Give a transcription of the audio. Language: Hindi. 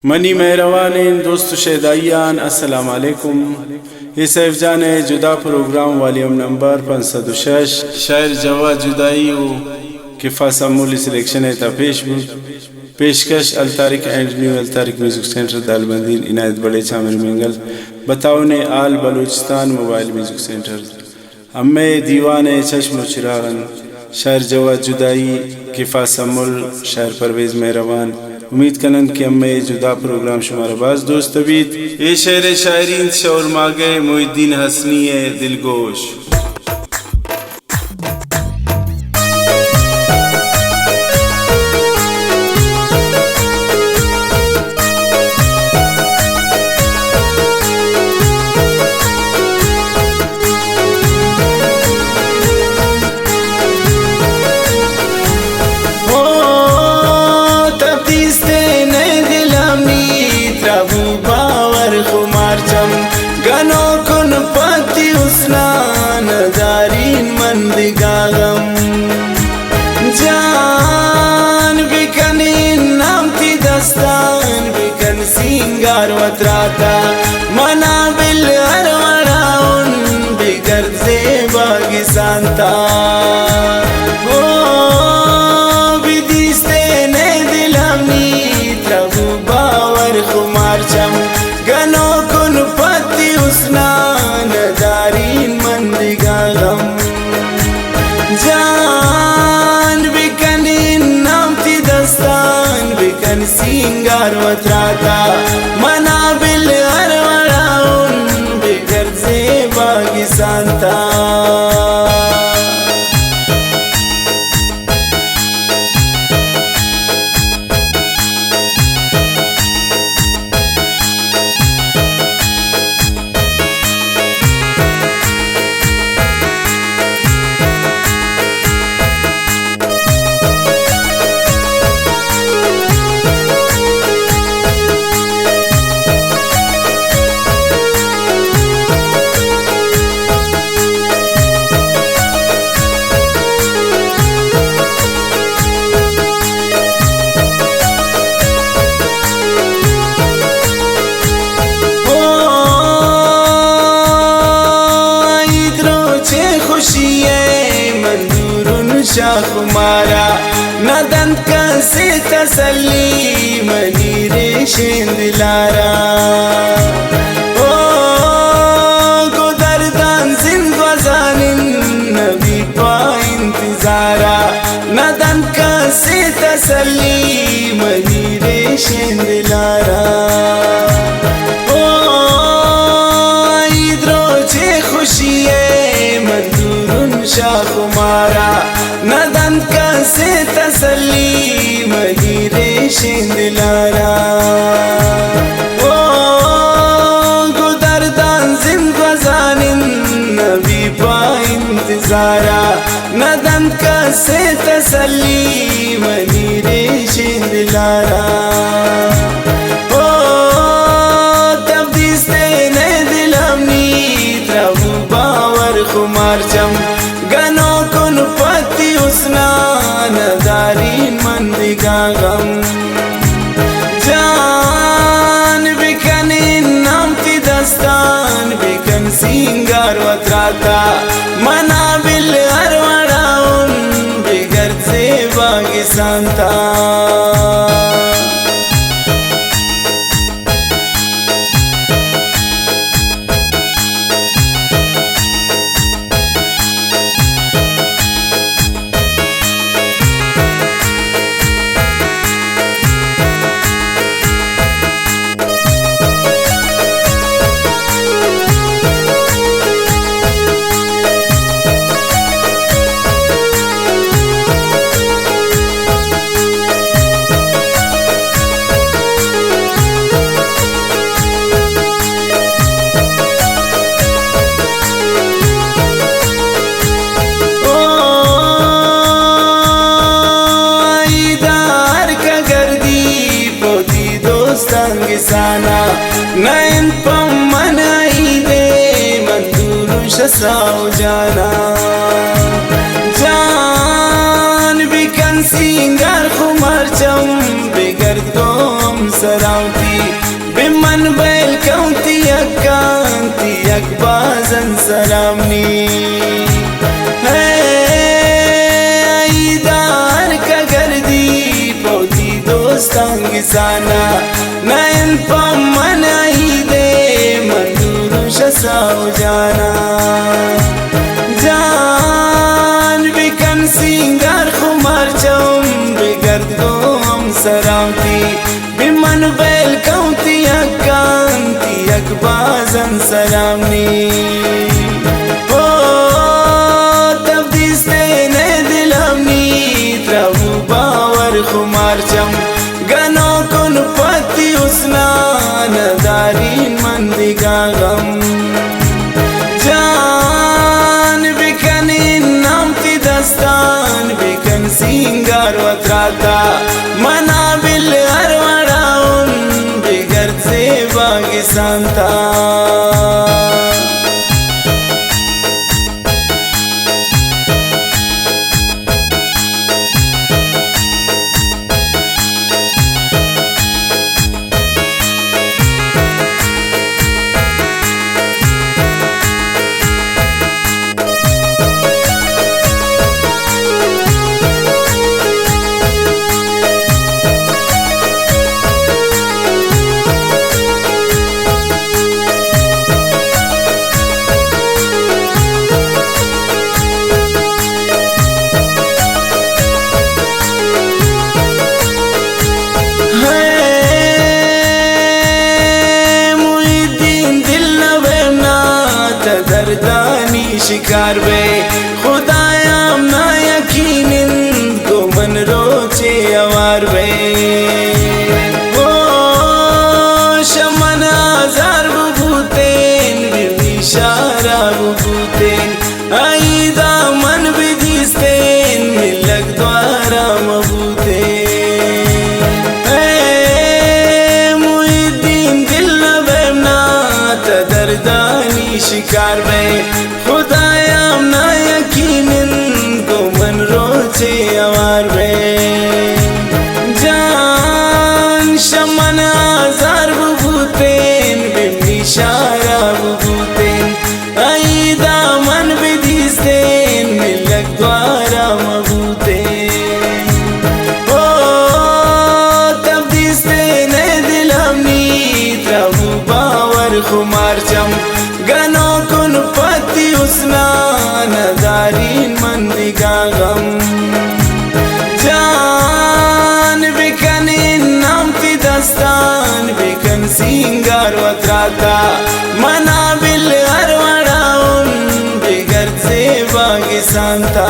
मनी मेहरवान दोस्त शहदाइयान अस्सलाम वालेकुम। ये सैफ जान जुदा प्रोग्राम वॉल्यूम नंबर 506 शायर जवा जुदाई किफ़ा समूली सिलेक्शन है पेशकश Altariq and new Altariq music centre Dalbandin इनायत बड़े चामिर मंगल बताओ ने आल बलूचिस्तान मोबाइल म्यूजिक सेंटर अम्मे दीवान चश्म चिरागन शायर जवा जुदाई किफ़ा समूल शायर परवेज़ मेहरवान। उम्मीद कलन कि अम्मे जुदा प्रोग्राम शुमार बाज दोस्त तबीत ये शेर शायरीन शौर मागे मोहिद्दीन हसनी है दिलगोश। गनो कुन पति उस्नान दारीन मंदिगागम जान बिकनी नामती दस्तान बिकन सिंगार वत्राता मना बिल अरवड़ाउन बिगर जेबा गिसानता ओ विदिस्ते ने दिलमनी प्रभु बावर खुमार चम गनो कुन पति उस्नान दारीन मंदिगागम जान बिकनी नामती दस्तान बिकन सिंगार वत्राता मना बिल अरवड़ाउन बिगर जेबा गिसानता। शाखुमारा नदन का से तसल्ली मनी रेशें दिलारा ओ गुदरदान जिंदगानिन नबी पा इंतजारा नदन का से तसल्ली मनी रेशें दिलारा ओ इधरो चे खुशी मंदूरुन शाखुमारा नदन का से तसल्ली मही रेशें दिलारा ओ गुदरदान जिंदगानिन नबी पा इंतजारा नदन का से तसल्ली मही रेशें दिलारा ओ तब्दीस्ते ने दिलमनी प्रभु बावर खुमार चम गनो कुन पति उस्नान दारीन मंदिगागम जान बिकनी नामती दस्तान बिकन सिंगार वत्राता मना बिल अरवड़ाउन बिगर जेबा गिसानता। नयन पमनाई दे मंदूर शसाओ जाना जान बिकन सिंगार खुमार चम बिगड़ गोम सरावती सलामनी ऐदार का गर्दी पौती दोस्तांगी साना नयन पम्मन ईदे मंदूर शसाओ जाना जान बिकन सिंगार खुमार चौम बिगर्द गो हम सरामती बिमन बैल कौती अकांती अकबाजन सलामनी ओ तब दिसते ने दिलमनी त्रबु बावर खुमार चम गनो कुन पति उसना नदारीन मंदिगा गम जान बिकन नामती दस्तान बिकन सिंगार वत्राता मना बिल अरवड़ाउन बिगर से बागी सांता दर्दानी शिकार वे खुदायाम ना यकीनिन को मन रोचे अवार वे ओ शमन आजार बुबूतेन बिशारा बुबूतेन आईदा मन विधिस्तेन मिलक द्वारा मबूतेन मुईद्दीन दिल नबेमना दर्दानी शिकार में खुदायाम ना यकीनिन को मन रोचे अवार में जान शमन आजार बुबूतेन बिमनिशारा बुबूतेन आईदा मन विधिस्तेन मिलक द्वारा मबूतेन ओ तब दिस्तेन दिलमनी त्रबु बावर खुमार चम गनो कुन पति उसना नदारीन मंदिगा गम जान बिकन नामती दस्तान बिकन सिंगार वत्राता मना बिल अरवड़ाउन बिगर से बागी सांता